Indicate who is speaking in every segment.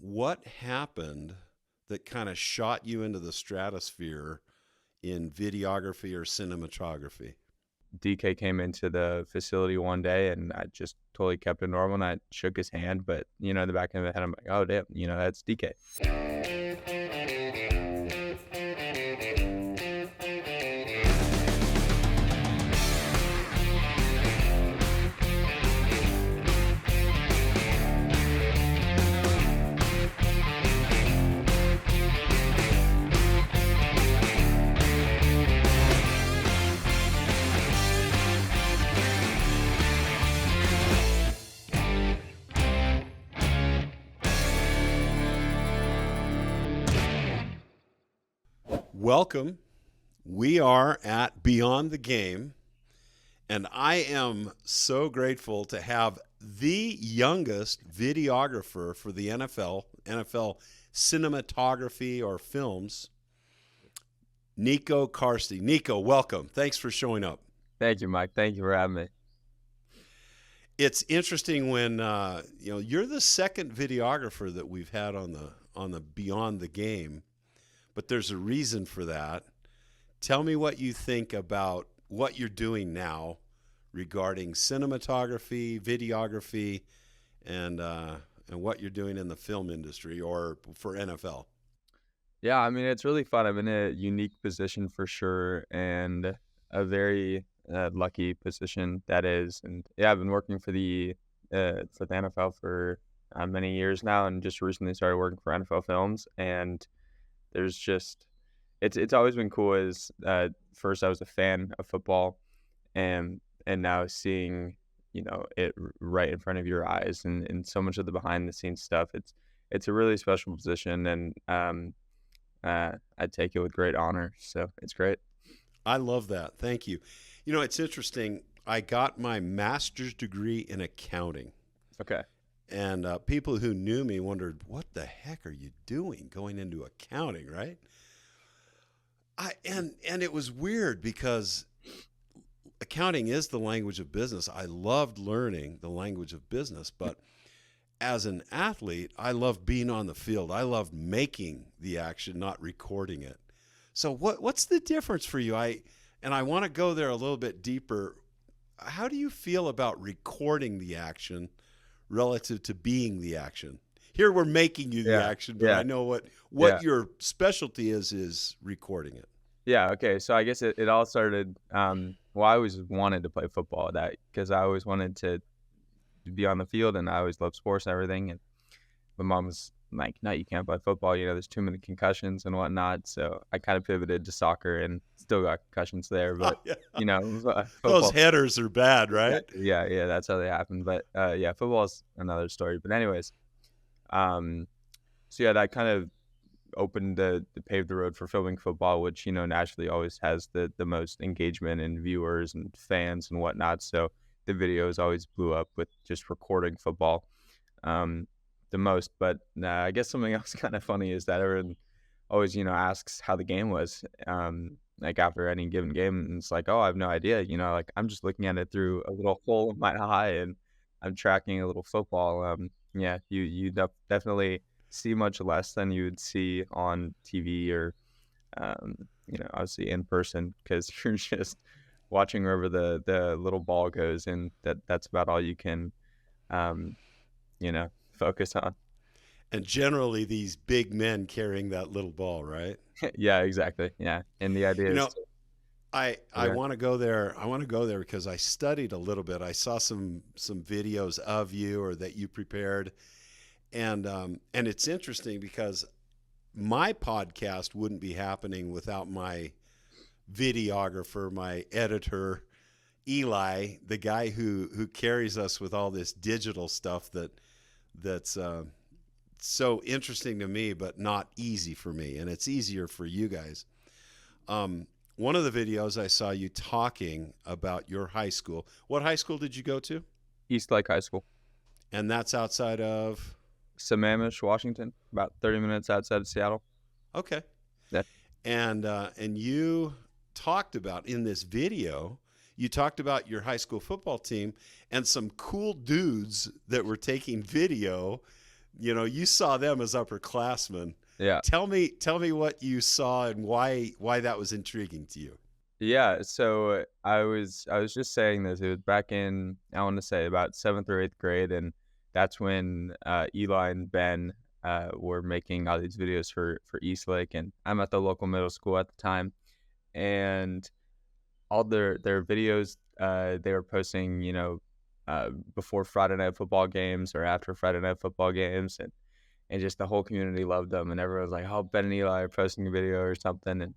Speaker 1: what happened that kind of shot you into the stratosphere in videography or cinematography?
Speaker 2: DK came into the facility one day and I just totally kept it normal and I shook his hand. But, in the back of my head, I'm like, oh, damn, that's DK.
Speaker 1: Welcome. We are at Beyond the Game, and I am so grateful to have the youngest videographer for the NFL cinematography or films, Niko Carste. Niko, welcome. Thanks for showing up.
Speaker 2: Thank you, Mike. Thank you for having me.
Speaker 1: It's interesting when you're the second videographer that we've had on the Beyond the Game. But there's a reason for that. Tell me what you think about what you're doing now regarding cinematography, videography, and what you're doing in the film industry or for NFL.
Speaker 2: Yeah, I mean, it's really fun. I'm in a unique position for sure, and a very lucky position that is. And yeah, I've been working for the NFL for many years now, and just recently started working for NFL Films. And there's just it's always been cool. As first I was a fan of football, and now seeing it right in front of your eyes and so much of the behind the scenes stuff. It's a really special position, and I take it with great honor. So it's great.
Speaker 1: I love that. Thank you. It's interesting. I got my master's degree in accounting.
Speaker 2: Okay.
Speaker 1: And people who knew me wondered, what the heck are you doing going into accounting, right? And it was weird because accounting is the language of business. I loved learning the language of business, but as an athlete, I loved being on the field. I loved making the action, not recording it. So what's the difference for you? I want to go there a little bit deeper. How do you feel about recording the action relative to being the action? Here we're making you the action, but I know what your specialty is recording it.
Speaker 2: Yeah, okay. So I guess it all started, well, I always wanted to play football, because I always wanted to be on the field, and I always loved sports and everything. And my mom was like, no, you can't play football. There's too many concussions and whatnot. So I kind of pivoted to soccer and still got concussions there. But,
Speaker 1: those headers are bad, right?
Speaker 2: Yeah, that's how they happen. But, football is another story. But anyways, so yeah, that kind of paved the road for filming football, which, naturally always has the most engagement and viewers and fans and whatnot. So the videos always blew up with just recording football the most. But I guess something else kind of funny is that everyone always, asks how the game was, like after any given game. And it's like, oh, I have no idea. Like I'm just looking at it through a little hole in my eye and I'm tracking a little football. You definitely see much less than you would see on TV or, obviously in person, because you're just watching wherever the little ball goes, and that's about all you can, focus on.
Speaker 1: And generally these big men carrying that little ball, right?
Speaker 2: Yeah, exactly. Yeah. And the idea is
Speaker 1: I want to go there. I want to go there because I studied a little bit. I saw some videos of you or that you prepared. And it's interesting because my podcast wouldn't be happening without my videographer, my editor, Eli, the guy who carries us with all this digital stuff that's so interesting to me, but not easy for me. And it's easier for you guys. One of the videos I saw you talking about your high school. What high school did you go to?
Speaker 2: East Lake High School.
Speaker 1: And that's outside of?
Speaker 2: Sammamish, Washington, about 30 minutes outside of Seattle.
Speaker 1: Okay.
Speaker 2: Yeah.
Speaker 1: And you talked about in this video, you talked about your high school football team and some cool dudes that were taking video You know, you saw them as upperclassmen.
Speaker 2: Yeah.
Speaker 1: Tell me what you saw and why that was intriguing to you.
Speaker 2: Yeah, so I was just saying this. It was back in, I want to say, about 7th or 8th grade, and that's when Eli and Ben were making all these videos for Eastlake, and I'm at the local middle school at the time, and all their videos they were posting, before Friday night football games or after Friday night football games, and just the whole community loved them, and everyone was like, "Oh, Ben and Eli are posting a video or something," and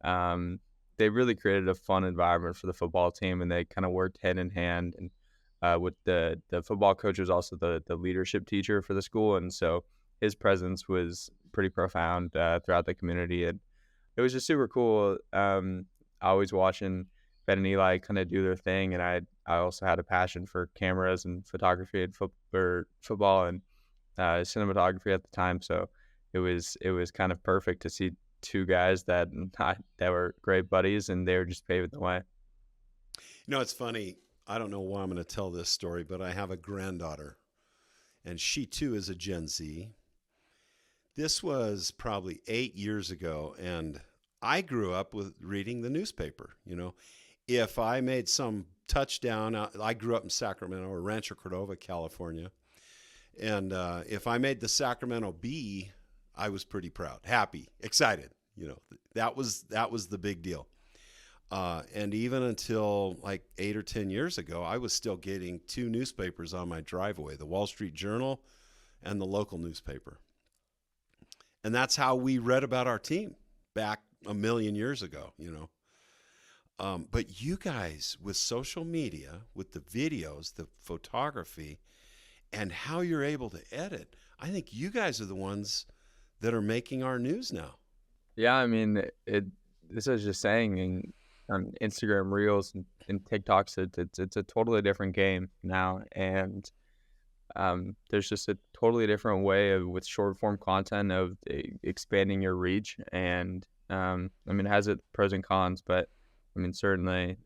Speaker 2: um, they really created a fun environment for the football team, and they kind of worked hand in hand. And with the football coach was also the leadership teacher for the school, and so his presence was pretty profound throughout the community, and it was just super cool. Always watching Ben and Eli kind of do their thing, and I also had a passion for cameras and photography and football and cinematography at the time, so it was kind of perfect to see two guys that were great buddies, and they were just paving the way.
Speaker 1: You know, it's funny. I don't know why I'm going to tell this story, but I have a granddaughter, and she too is a Gen Z. This was probably 8 years ago, and I grew up with reading the newspaper. You know, if I made some touchdown, I grew up in Sacramento or Rancho Cordova, California, and if I made the Sacramento Bee, I was pretty proud, happy, excited. You know, that was the big deal. And even until like 8 or 10 years ago, I was still getting two newspapers on my driveway: the Wall Street Journal and the local newspaper. And that's how we read about our team back a million years ago. You know, but you guys with social media, with the videos, the photography, and how you're able to edit, I think you guys are the ones that are making our news now.
Speaker 2: Yeah, I mean, this is just saying on Instagram Reels and TikToks, it's a totally different game now, and there's just a totally different way of with short form content of expanding your reach, and I mean, it has its pros and cons, but I mean, certainly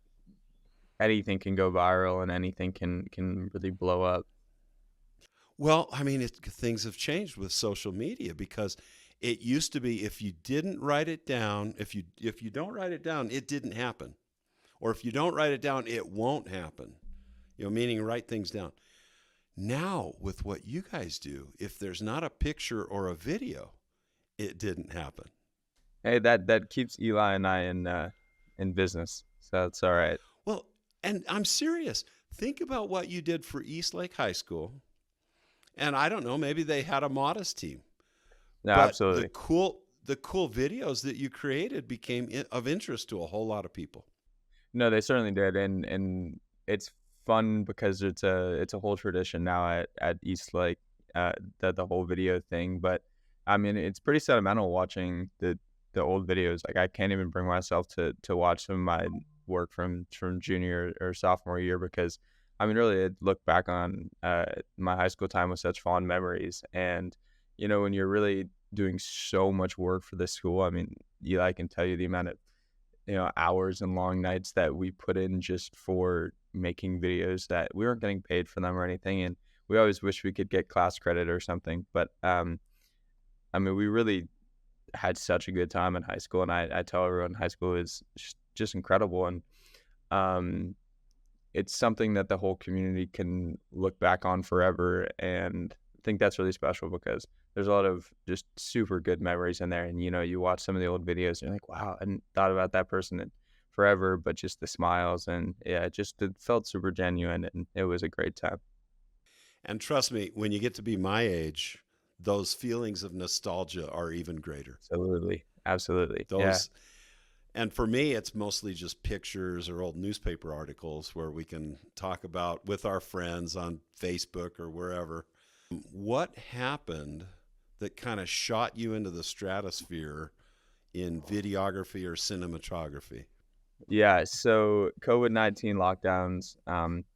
Speaker 2: anything can go viral and anything can really blow up.
Speaker 1: Well, I mean, things have changed with social media because it used to be if you didn't write it down, if you don't write it down, it didn't happen, or if you don't write it down, it won't happen. You know, meaning write things down. Now, with what you guys do, if there's not a picture or a video, it didn't happen.
Speaker 2: Hey, that keeps Eli and I in business, so it's all right.
Speaker 1: Well, and I'm serious. Think about what you did for Eastlake High School. And I don't know, maybe they had a modest team,
Speaker 2: No,
Speaker 1: but the
Speaker 2: absolutely.
Speaker 1: cool videos that you created became of interest to a whole lot of people.
Speaker 2: No, they certainly did, and it's fun because it's a whole tradition now at Eastlake, the whole video thing. But I mean, it's pretty sentimental watching the old videos. Like I can't even bring myself to watch some of my work from junior or sophomore year because I mean, really, I look back on my high school time with such fond memories. And when you're really doing so much work for this school, I mean, I can tell you the amount of hours and long nights that we put in just for making videos that we weren't getting paid for them or anything. And we always wish we could get class credit or something. But I mean, we really had such a good time in high school. And I tell everyone high school is just incredible. And um, it's something that the whole community can look back on forever. And I think that's really special because there's a lot of just super good memories in there. And, you watch some of the old videos and you're like, wow, I hadn't thought about that person in forever, but just the smiles. And yeah, it felt super genuine and it was a great time.
Speaker 1: And trust me, when you get to be my age, those feelings of nostalgia are even greater.
Speaker 2: Absolutely. Absolutely. Yeah.
Speaker 1: Those, and for me, it's mostly just pictures or old newspaper articles where we can talk about with our friends on Facebook or wherever. What happened that kind of shot you into the stratosphere in videography or cinematography?
Speaker 2: Yeah. So COVID-19 lockdowns,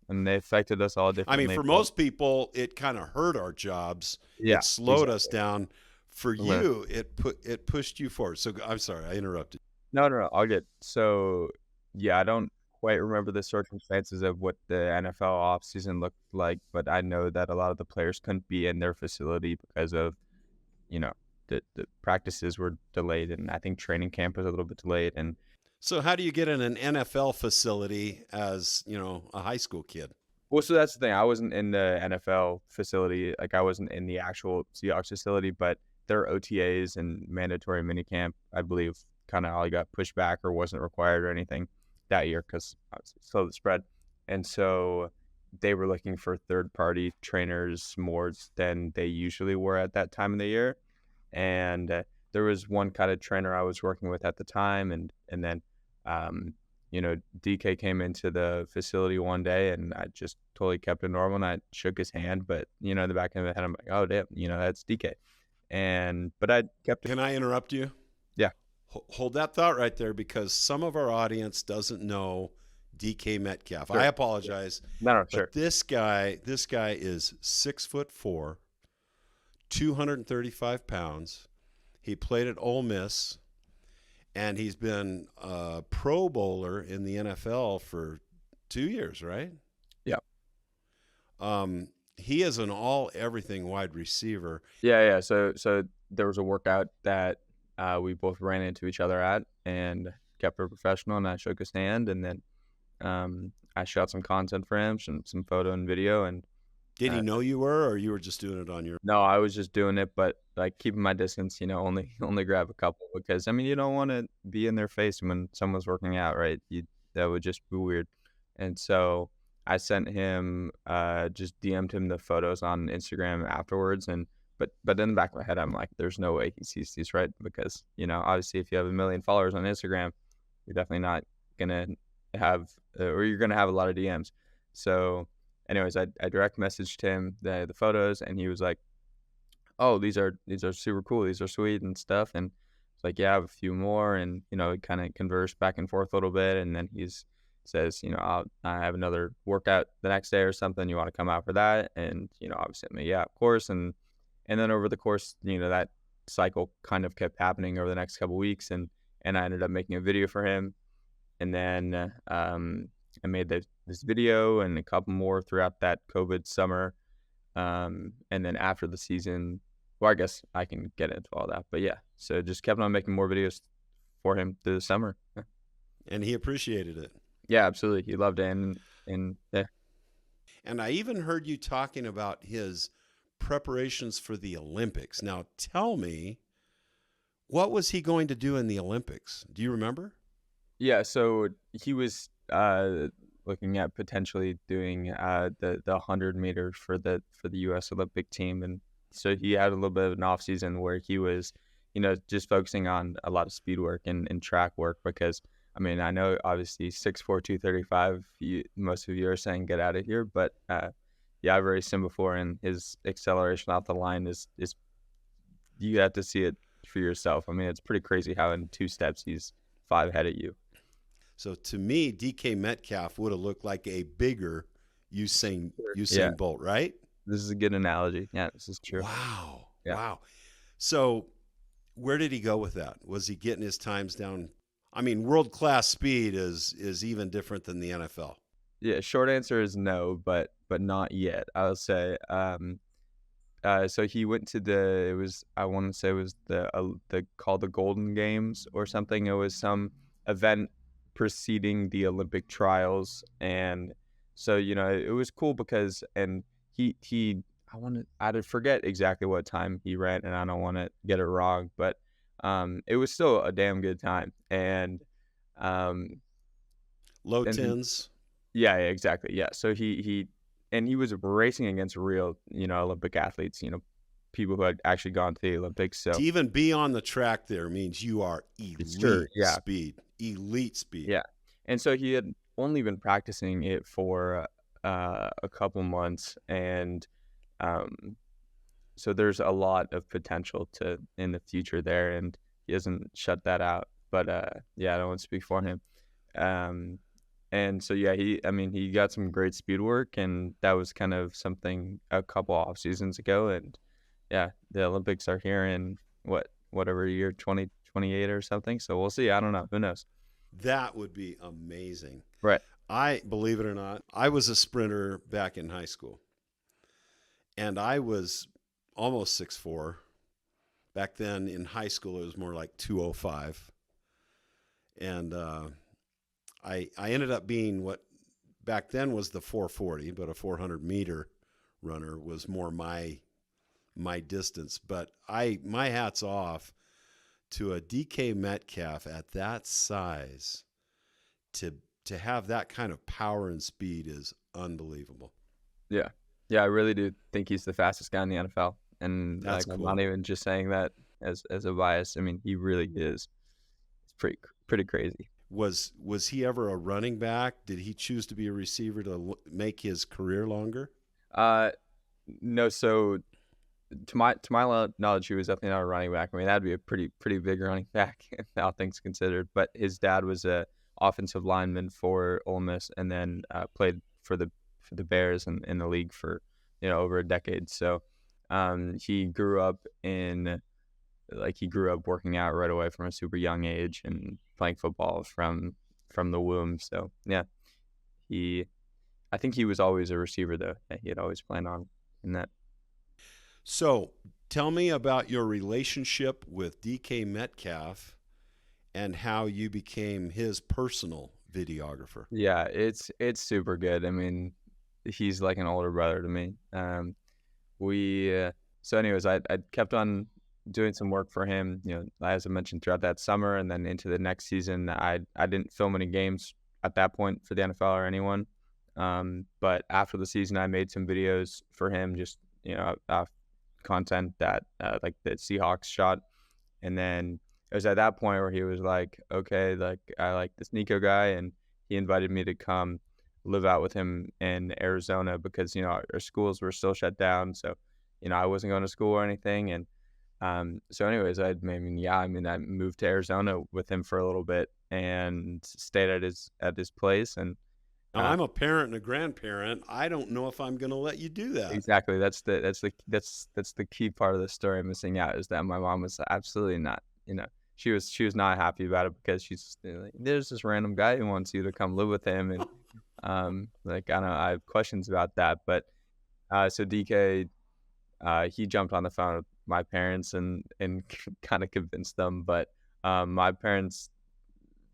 Speaker 2: and they affected us all
Speaker 1: I mean,
Speaker 2: differently.
Speaker 1: for
Speaker 2: But
Speaker 1: most people, it kind of hurt our jobs.
Speaker 2: yeah,
Speaker 1: It slowed us
Speaker 2: exactly.
Speaker 1: down. For
Speaker 2: Li-
Speaker 1: you, it pushed you forward. So I'm sorry, I interrupted.
Speaker 2: No, no, no. All good. So yeah, I don't quite remember the circumstances of what the NFL offseason looked like, but I know that a lot of the players couldn't be in their facility because of, you know, the practices were delayed, and I think training camp was a little bit delayed. And
Speaker 1: So how do you get in an NFL facility as, a high school kid?
Speaker 2: well, so that's the thing. I wasn't in the NFL facility. Like, I wasn't in the actual Seahawks facility, but their OTAs and mandatory minicamp, I believe, kind of all got pushed back or wasn't required or anything that year because slow the spread. And so they were looking for third-party trainers more than they usually were at that time of the year. And there was one kind of trainer I was working with at the time, and then DK came into the facility one day, and I just totally kept it normal, and I shook his hand, but in the back of my head I'm like, oh damn, that's DK. But I kept it.
Speaker 1: Can I interrupt you?
Speaker 2: Yeah.
Speaker 1: Hold that thought right there, because some of our audience doesn't know DK Metcalf.
Speaker 2: Sure.
Speaker 1: I apologize.
Speaker 2: No,
Speaker 1: but
Speaker 2: sure.
Speaker 1: this guy is 6'4", 235 pounds. He played at Ole Miss, and he's been a Pro Bowler in the NFL for 2 years, right?
Speaker 2: Yeah.
Speaker 1: He is an all-everything wide receiver.
Speaker 2: Yeah. So there was a workout that we both ran into each other at, and kept it professional, and I shook his hand, and then I shot some content for him, some photo and video. And
Speaker 1: did he know you were, or you were just doing it on your?
Speaker 2: No, I was just doing it, but like keeping my distance, only grab a couple, because you don't want to be in their face when someone's working out, right? That would just be weird. And so I sent him, just DM'd him the photos on Instagram afterwards, and but in the back of my head, I'm like, there's no way he sees these, right? Because obviously, if you have 1 million followers on Instagram, you're definitely not gonna have, or you're gonna have a lot of DMs. So anyways, I direct messaged him the photos, and he was like, oh, these are super cool, these are sweet and stuff. And it's like, yeah, I have a few more. And we kind of conversed back and forth a little bit, and then says, I have another workout the next day or something, you want to come out for that? And obviously I'm like, yeah, of course. And then over the course, that cycle kind of kept happening over the next couple weeks, and I ended up making a video for him. And then I made this video and a couple more throughout that COVID summer. And then after the season, well, I guess I can get into all that. But yeah, so just kept on making more videos for him through the summer.
Speaker 1: And he appreciated it.
Speaker 2: Yeah, absolutely. He loved it. And yeah.
Speaker 1: And I even heard you talking about his preparations for the Olympics. Now, tell me, what was he going to do in the Olympics? Do you remember?
Speaker 2: Yeah, so he was looking at potentially doing the 100 meters for the U.S. Olympic team, and so he had a little bit of an off season where he was, just focusing on a lot of speed work and track work, because I know obviously 6'4", 235. Most of you are saying get out of here, but yeah, I've raced him before, and his acceleration off the line is you have to see it for yourself. It's pretty crazy how in 2 steps he's 5 ahead of you.
Speaker 1: So to me, DK Metcalf would have looked like a bigger Usain Bolt, right?
Speaker 2: This is a good analogy. Yeah, this is true.
Speaker 1: Wow.
Speaker 2: Yeah.
Speaker 1: Wow. So where did he go with that? Was he getting his times down? World-class speed is even different than the NFL.
Speaker 2: Yeah, short answer is no, but not yet, I'll say. So he went to I want to say it was called the Golden Games or something. It was some event preceding the Olympic trials, and so it was cool because I forget exactly what time he ran, and I don't want to get it wrong, but it was still a damn good time. And
Speaker 1: low tens.
Speaker 2: Yeah, exactly. Yeah, so he was racing against real Olympic athletes, people who had actually gone to the Olympics. So
Speaker 1: to even be on the track there means you are elite speed. Elite speed.
Speaker 2: Yeah. And so he had only been practicing it for a couple months, and so there's a lot of potential in the future there, and he hasn't shut that out. But yeah, I don't want to speak for him. And so yeah, he got some great speed work, and that was kind of something a couple off seasons ago. And yeah, the Olympics are here in whatever year, 2028 or something. So we'll see. I don't know. Who knows?
Speaker 1: That would be amazing.
Speaker 2: Right.
Speaker 1: I believe it or not, I was a sprinter back in high school, and I was almost 6'4". Back then in high school, it was more like 205, and I ended up being what back then was the 440, but a 400-meter runner was more my distance. But my hat's off to a DK Metcalf at that size. To have that kind of power and speed is unbelievable.
Speaker 2: Yeah. Yeah, I really do think he's the fastest guy in the NFL. And
Speaker 1: That's
Speaker 2: like I'm not
Speaker 1: cool.
Speaker 2: even just saying that as a bias. I mean, he really is. It's pretty crazy.
Speaker 1: Was he ever a running back? Did he choose to be a receiver to make his career longer?
Speaker 2: Uh no, so to my knowledge, he was definitely not a running back. I mean, that'd be a pretty big running back, all things considered. But his dad was a offensive lineman for Ole Miss, and then played for the Bears in the league for over a decade. So he grew up working out right away from a super young age and playing football from the womb. So yeah, he I think he was always a receiver though. Yeah, he had always planned on in that.
Speaker 1: So tell me about your relationship with DK Metcalf and how you became his personal videographer.
Speaker 2: Yeah, it's super good. I mean, he's like an older brother to me. We so anyways, I kept on doing some work for him, as I mentioned throughout that summer and then into the next season. I didn't film any games at that point for the NFL or anyone. But after the season, I made some videos for him, just content that like the Seahawks shot, and then it was at that point where he was like, okay, like I like this Niko guy, and he invited me to come live out with him in Arizona because our schools were still shut down, so I wasn't going to school or anything, and so anyways, I moved to Arizona with him for a little bit and stayed at his place, and
Speaker 1: Now, I'm a parent and a grandparent. I don't know if I'm going to let you do that.
Speaker 2: exactly. That's the key part of the story I'm missing out is that my mom was absolutely not. She was not happy about it because she's like, there's this random guy who wants you to come live with him, and like I don't know, I have questions about that. But so DK, he jumped on the phone with my parents and kind of convinced them, but my parents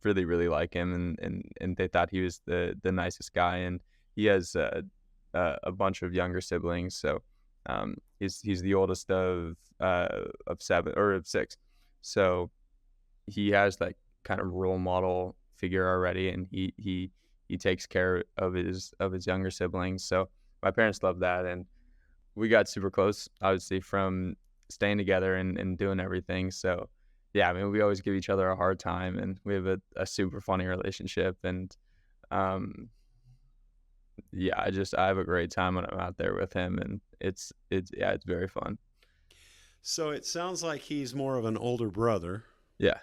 Speaker 2: really really like him, and they thought he was the nicest guy, and he has a bunch of younger siblings, so he's the oldest of seven or of six, so he has that kind of role model figure already, and he takes care of his younger siblings. So my parents love that, and we got super close, obviously, from staying together and doing everything. So yeah, I mean, we always give each other a hard time, and we have a super funny relationship, and um yeah, I have a great time when I'm out there with him, and it's very fun.
Speaker 1: So it sounds like he's more of an older brother,
Speaker 2: Yeah.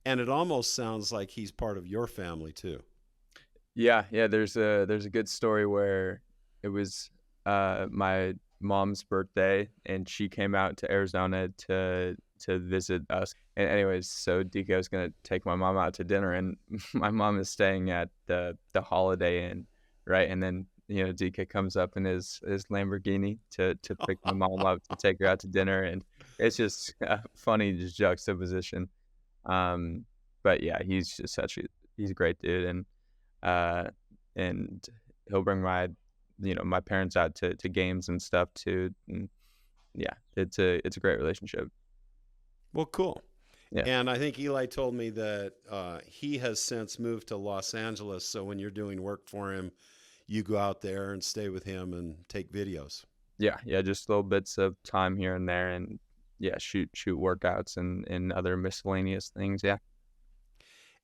Speaker 1: and it almost sounds like he's part of your family too.
Speaker 2: Yeah. There's a good story where it was my mom's birthday, and she came out to Arizona to visit us. And anyways, so DK was gonna take my mom out to dinner, and my mom is staying at the Holiday Inn, right? And then DK comes up in his Lamborghini to pick my mom up to take her out to dinner, and it's just funny, just juxtaposition. Um, but yeah, he's just he's a great dude, uh, and he'll bring my parents out to games and stuff too. And yeah, it's a great relationship.
Speaker 1: Well, cool.
Speaker 2: Yeah.
Speaker 1: And I think Eli told me that he has since moved to Los Angeles. So when you're doing work for him, you go out there and stay with him and take videos.
Speaker 2: Yeah, just little bits of time here and there, and yeah, shoot workouts and other miscellaneous things. Yeah.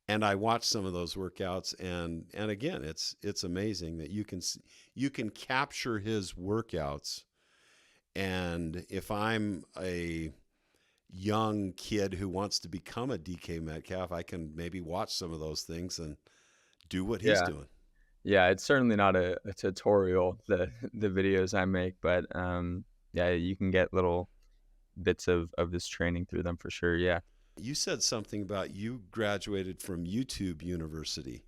Speaker 1: And I watched some of those workouts, and again, it's amazing that you can capture his workouts. And if I'm a young kid who wants to become a DK Metcalf, I can maybe watch some of those things and do what he's
Speaker 2: Yeah.
Speaker 1: doing.
Speaker 2: Yeah, it's certainly not a tutorial, the videos I make, but yeah, you can get little bits of this training through them for sure. Yeah.
Speaker 1: You said something about you graduated from YouTube University.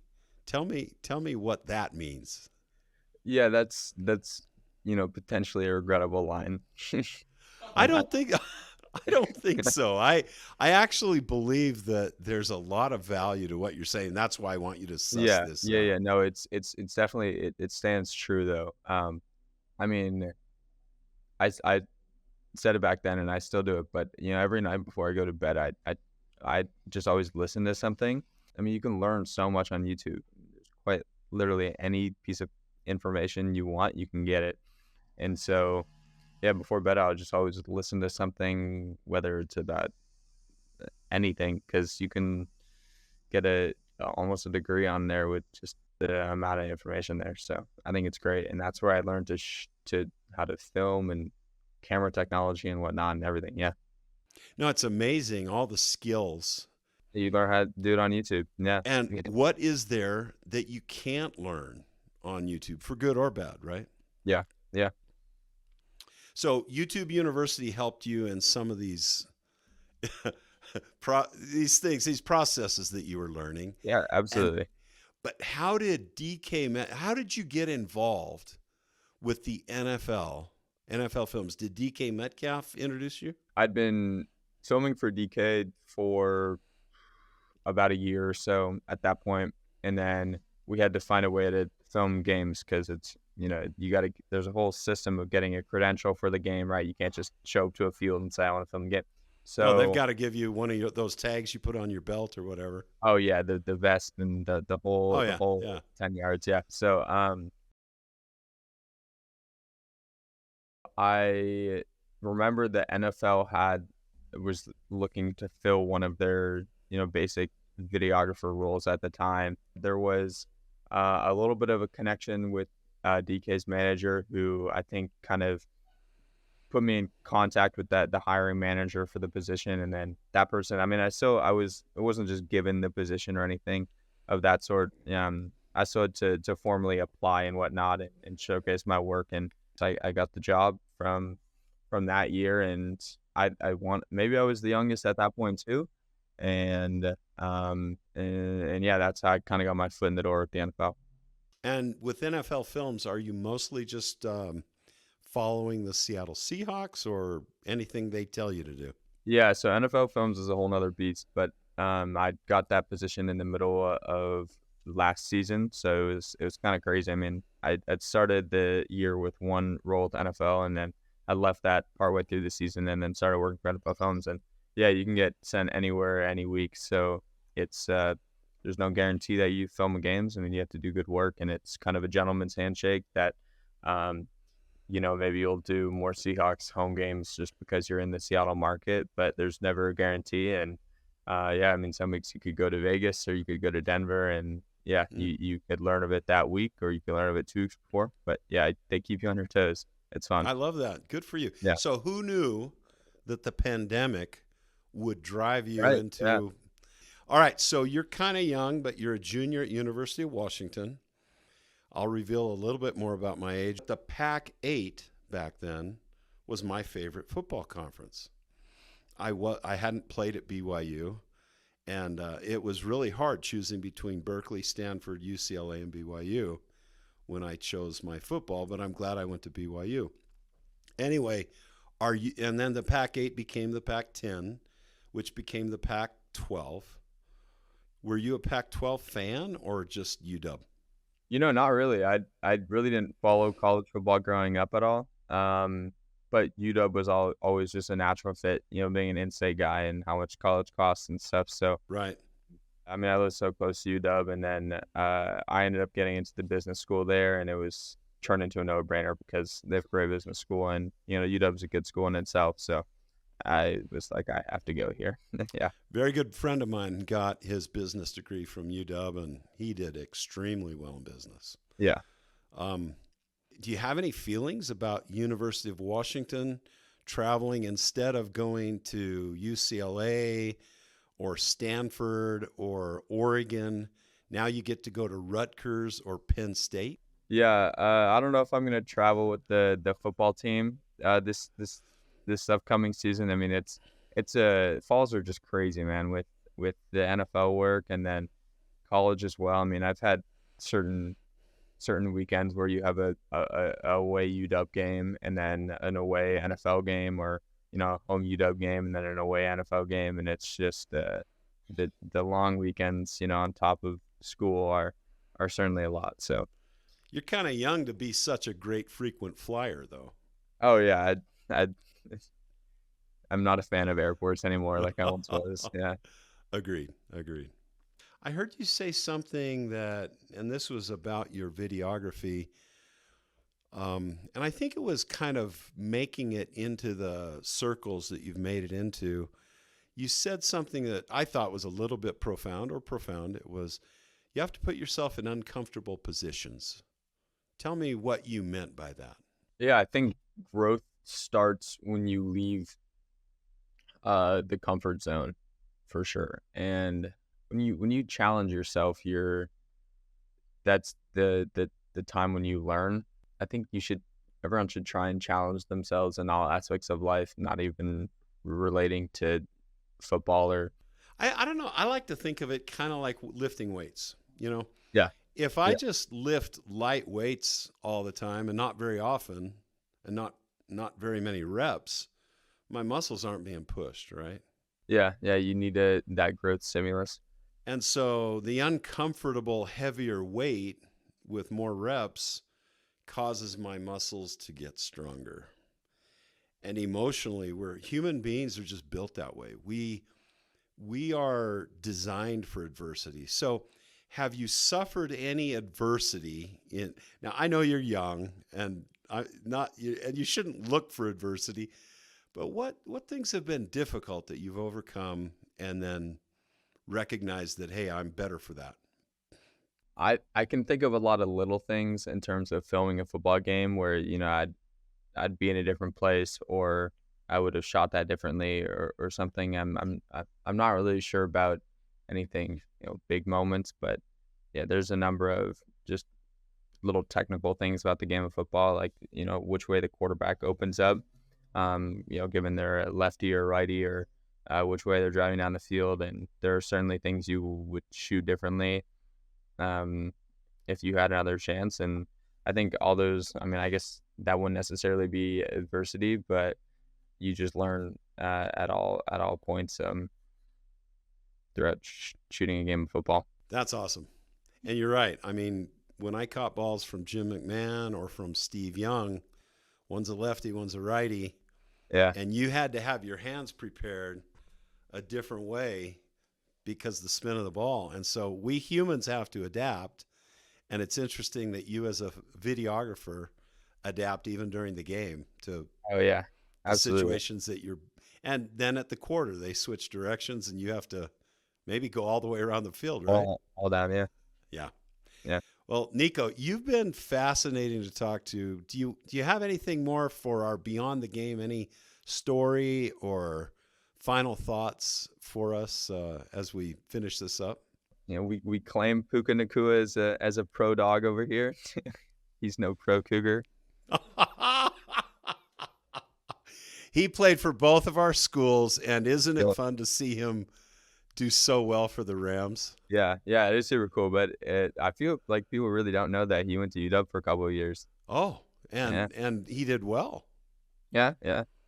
Speaker 1: Tell me what that means.
Speaker 2: Yeah, that's potentially a regrettable line.
Speaker 1: I don't think I don't think so. I actually believe that there's a lot of value to what you're saying. That's why I want you to suss
Speaker 2: Yeah,
Speaker 1: this
Speaker 2: yeah,
Speaker 1: out.
Speaker 2: yeah. No, it's definitely it stands true though. I mean, I said it back then and I still do it, but every night before I go to bed, I just always listen to something. I mean, you can learn so much on YouTube. There's quite literally any piece of information you want, you can get it. And so, yeah, before bed, I would just always listen to something, whether it's about anything, because you can get almost a degree on there with just the amount of information there. So I think it's great, and that's where I learned to how to film and camera technology and whatnot and everything. Yeah,
Speaker 1: No, it's amazing all the skills.
Speaker 2: you learn how to do it on YouTube. Yeah,
Speaker 1: And what is there that you can't learn on YouTube for good or bad, right?
Speaker 2: yeah, yeah,
Speaker 1: So YouTube University helped you in some of these these things, these processes that you were learning.
Speaker 2: yeah,
Speaker 1: And
Speaker 2: absolutely.
Speaker 1: but how did how did you get involved with the NFL films? Did DK Metcalf introduce you?
Speaker 2: I'd been filming for DK for about a year or so at that point, and then we had to find a way to film games because it's you got to there's a whole system of getting a credential for the game, right? You can't just show up to a field and say I want to film a game.
Speaker 1: Oh, they've
Speaker 2: So
Speaker 1: got to give you one of those tags you put on your belt or whatever.
Speaker 2: oh yeah, the vest and the
Speaker 1: Oh
Speaker 2: whole
Speaker 1: yeah, yeah.
Speaker 2: 10 yards, yeah. So I remember the NFL was looking to fill one of their basic videographer roles at the time. There was a little bit of a connection with DK's manager, who I think kind of put me in contact with the hiring manager for the position, and then that person. I mean, it wasn't just given the position or anything of that sort. I still had to formally apply and whatnot and showcase my work, and so I got the job from that year, and maybe I was the youngest at that point too, and yeah, that's how I kind of got my foot in the door at the NFL.
Speaker 1: And with NFL films, are you mostly just following the Seattle Seahawks or anything they tell you to do?
Speaker 2: Yeah, so NFL films is a whole nother beast, but I got that position in the middle of last season, so it was kind of crazy. I mean, I'd started the year with one role at the NFL, and then I left that partway through the season, and then started working for NFL Films. And yeah, you can get sent anywhere, any week. So it's there's no guarantee that you film the games. I mean, you have to do good work, and it's kind of a gentleman's handshake that um, maybe you'll do more Seahawks home games just because you're in the Seattle market, but there's never a guarantee. And yeah, I mean, some weeks you could go to Vegas or you could go to Denver, and yeah, you could learn of it that week or you could learn of it 2 weeks before. But yeah, they keep you on your toes. It's fun.
Speaker 1: I love that. Good for you.
Speaker 2: Yeah.
Speaker 1: So who knew that the pandemic would drive you
Speaker 2: Right. Yeah.
Speaker 1: into? All right, so you're kind of young, but you're a junior at University of Washington. I'll reveal a little bit more about my age. The Pac-8 back then was my favorite football conference. I hadn't played at BYU, and it was really hard choosing between Berkeley, Stanford, UCLA, and BYU when I chose my football, but I'm glad I went to BYU. Anyway, and then the Pac-8 became the Pac-10, which became the Pac-12. Were you a Pac-12 fan or just UW?
Speaker 2: Not really. I really didn't follow college football growing up at all. But UW was always just a natural fit, being an in-state guy and how much college costs and stuff. So,
Speaker 1: Right.
Speaker 2: I mean, I lived so close to UW, and then I ended up getting into the business school there, and it was turned into a no-brainer because they have a great business school, and UW is a good school in itself. So I was like, I have to go here. Yeah.
Speaker 1: Very good friend of mine got his business degree from UW, and he did extremely well in business.
Speaker 2: Yeah.
Speaker 1: Do you have any feelings about University of Washington traveling instead of going to UCLA or Stanford or Oregon? Now you get to go to Rutgers or Penn State.
Speaker 2: Yeah. I don't know if I'm gonna travel with the football team this upcoming season. I mean, falls are just crazy, man, with the NFL work and then college as well. I mean, I've had certain weekends where you have a away UW game and then an away NFL game, or home UW game and then an away NFL game, and it's just the long weekends on top of school are certainly a lot. So
Speaker 1: You're kind of young to be such a great frequent flyer, though.
Speaker 2: oh yeah, I I'm not a fan of airports anymore like I once was. Yeah.
Speaker 1: Agreed. Agreed. I heard you say something that, and this was about your videography, and I think it was kind of making it into the circles that you've made it into. You said something that I thought was a little bit profound or profound. It was, you have to put yourself in uncomfortable positions. Tell me what you meant by that.
Speaker 2: Yeah, I think growth starts when you leave the comfort zone, for sure. And when you challenge yourself, that's the time when you learn. I think everyone should try and challenge themselves in all aspects of life, not even relating to football or
Speaker 1: I don't know. I like to think of it kind of like lifting weights.
Speaker 2: yeah.
Speaker 1: If I
Speaker 2: Yeah.
Speaker 1: just lift light weights all the time and not very often and not very many reps, my muscles aren't being pushed, right?
Speaker 2: Yeah, you need that growth stimulus.
Speaker 1: And so the uncomfortable heavier weight with more reps causes my muscles to get stronger. And emotionally, we're human beings are just built that way. We are designed for adversity. So have you suffered any adversity in, now I know you're young and and you shouldn't look for adversity, but what things have been difficult that you've overcome and then recognized that, hey, I'm better for that?
Speaker 2: I can think of a lot of little things in terms of filming a football game where I'd be in a different place, or I would have shot that differently, or something. I'm not really sure about anything, big moments, but yeah, there's a number of just little technical things about the game of football, like which way the quarterback opens up, given they're a lefty or righty, or which way they're driving down the field, and there are certainly things you would shoot differently um, if you had another chance. And I think all those, I mean, I guess that wouldn't necessarily be adversity, but you just learn at all points throughout shooting a game of football.
Speaker 1: That's awesome. And you're right. I mean, when I caught balls from Jim McMahon or from Steve Young, one's a lefty, one's a righty,
Speaker 2: Yeah.
Speaker 1: and you had to have your hands prepared a different way because of the spin of the ball. And so we humans have to adapt. And it's interesting that you as a videographer adapt even during the game to
Speaker 2: Oh yeah,
Speaker 1: the
Speaker 2: absolutely.
Speaker 1: situations that you're, and then at the quarter, they switch directions and you have to maybe go all the way around the field, right?
Speaker 2: All down. Yeah.
Speaker 1: Yeah.
Speaker 2: Yeah.
Speaker 1: Well, Niko, you've been fascinating to talk to. Do you have anything more for our Beyond the Game? Any story or final thoughts for us as we finish this up?
Speaker 2: We claim Puka Nakua as a pro dog over here. He's no pro cougar.
Speaker 1: He played for both of our schools, and isn't it
Speaker 2: Yeah.
Speaker 1: fun to see him do so well for the Rams?
Speaker 2: Yeah, it is super cool. But I feel like people really don't know that he went to UW for a couple of years.
Speaker 1: Oh,
Speaker 2: Yeah,
Speaker 1: and he did well.
Speaker 2: yeah.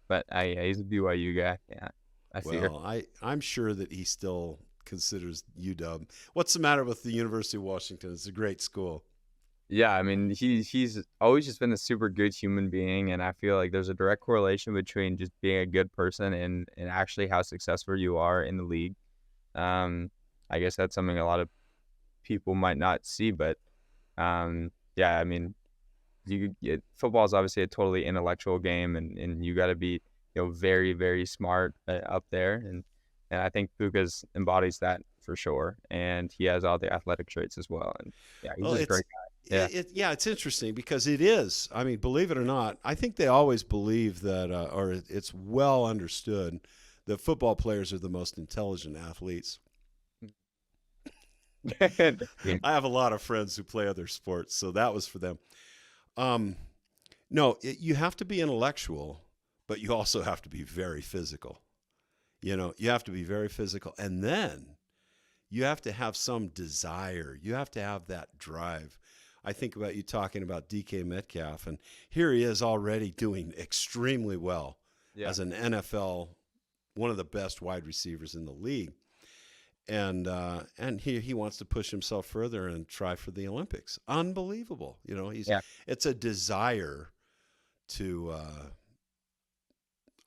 Speaker 2: But he's a BYU guy. Yeah, I figure.
Speaker 1: Well, I'm sure that he still considers UW. What's the matter with the University of Washington? It's a great school.
Speaker 2: Yeah, I mean, he's always just been a super good human being, and I feel like there's a direct correlation between just being a good person and actually how successful you are in the league. I guess that's something a lot of people might not see, but yeah, I mean, football is obviously a totally intellectual game, and you got to be very, very smart up there, and I think Pukas embodies that for sure, and he has all the athletic traits as well, and yeah, he's
Speaker 1: Well,
Speaker 2: just a great guy. Yeah.
Speaker 1: yeah, it's interesting because it is. I mean, believe it or not, I think they always believe that, or it's well understood that football players are the most intelligent athletes.
Speaker 2: Yeah.
Speaker 1: I have a lot of friends who play other sports, so that was for them. No, you have to be intellectual, but you also have to be very physical. You have to be very physical, and then you have to have some desire. You have to have that drive. I think about you talking about DK Metcalf, and here he is already doing extremely well
Speaker 2: Yeah.
Speaker 1: as an NFL, one of the best wide receivers in the league. And he wants to push himself further and try for the Olympics. Unbelievable. You know,
Speaker 2: Yeah.
Speaker 1: it's a desire to,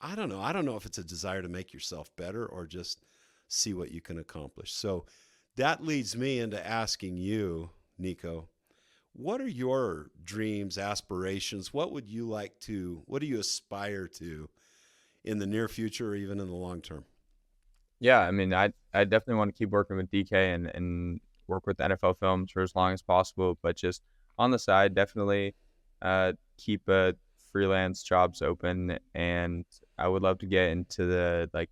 Speaker 1: I don't know. I don't know if it's a desire to make yourself better or just see what you can accomplish. So that leads me into asking you, Niko, what are your dreams, aspirations? What do you aspire to in the near future or even in the long term?
Speaker 2: Yeah, I mean, I definitely want to keep working with DK and work with NFL films for as long as possible, but just on the side, definitely keep freelance jobs open, and I would love to get into the like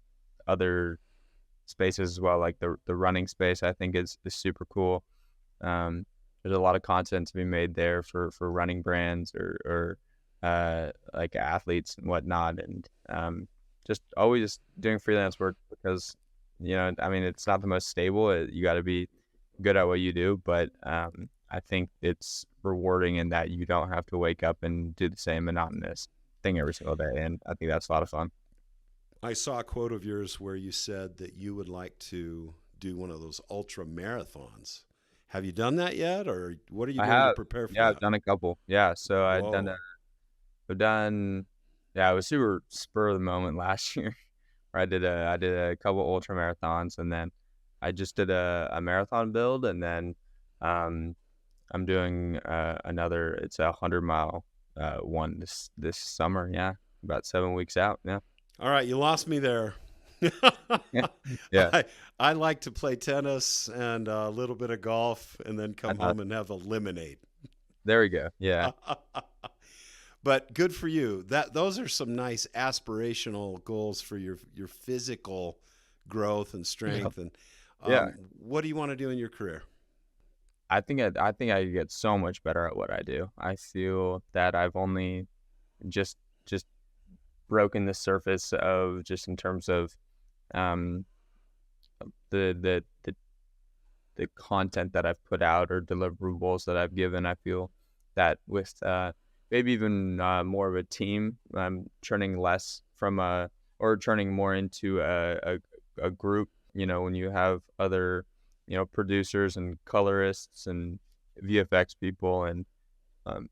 Speaker 2: other spaces as well, like the running space. I think is super cool. Um, there's a lot of content to be made there for running brands or like athletes and whatnot, and just always doing freelance work because I mean it's not the most stable. You got to be good at what you do, but I think it's rewarding in that you don't have to wake up and do the same monotonous thing every single day, and I think that's a lot of fun.
Speaker 1: I saw a quote of yours where you said that you would like to do one of those ultra marathons. Have you done that yet, or what are you
Speaker 2: I
Speaker 1: doing to
Speaker 2: have,
Speaker 1: prepare for
Speaker 2: yeah, I've
Speaker 1: that?
Speaker 2: done a couple. Yeah, so
Speaker 1: Whoa.
Speaker 2: I've done, yeah, it was super spur of the moment last year. Where I did a couple ultra marathons, and then I just did a marathon build, and then um, I'm doing another. It's a 100-mile one this summer. Yeah, about 7 weeks out. Yeah,
Speaker 1: All right, you lost me there.
Speaker 2: yeah, yeah.
Speaker 1: I I like to play tennis and a little bit of golf, and then
Speaker 2: I
Speaker 1: come
Speaker 2: thought,
Speaker 1: home and have a lemonade.
Speaker 2: there we go. Yeah,
Speaker 1: But good for you. Those are some nice aspirational goals for your physical growth and
Speaker 2: yeah,
Speaker 1: strength. And
Speaker 2: yeah.
Speaker 1: what do you want to do in your career?
Speaker 2: I think I could get so much better at what I do. I feel that I've only just broken the surface of just in terms of um the the the the content that I've put out or deliverables that I've given. I feel that with maybe even more of a team, I'm turning less from or turning more into a group. When you have other, producers and colorists and VFX people and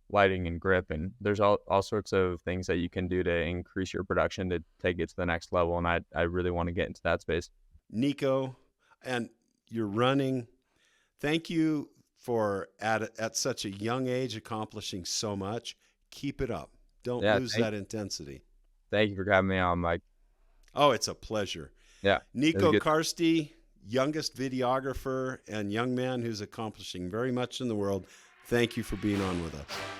Speaker 2: lighting and grip, and there's all sorts of things that you can do to increase your production to take it to the next level. And I really want to get into that space.
Speaker 1: Niko, and you're running. Thank you for at such a young age accomplishing so much. Keep it up. Don't
Speaker 2: Yeah,
Speaker 1: lose that intensity.
Speaker 2: thank you for having me on, Mike.
Speaker 1: Oh, it's a pleasure.
Speaker 2: Yeah, it was
Speaker 1: Niko
Speaker 2: good.
Speaker 1: Carste, youngest videographer and young man who's accomplishing very much in the world. Thank you for being on with us.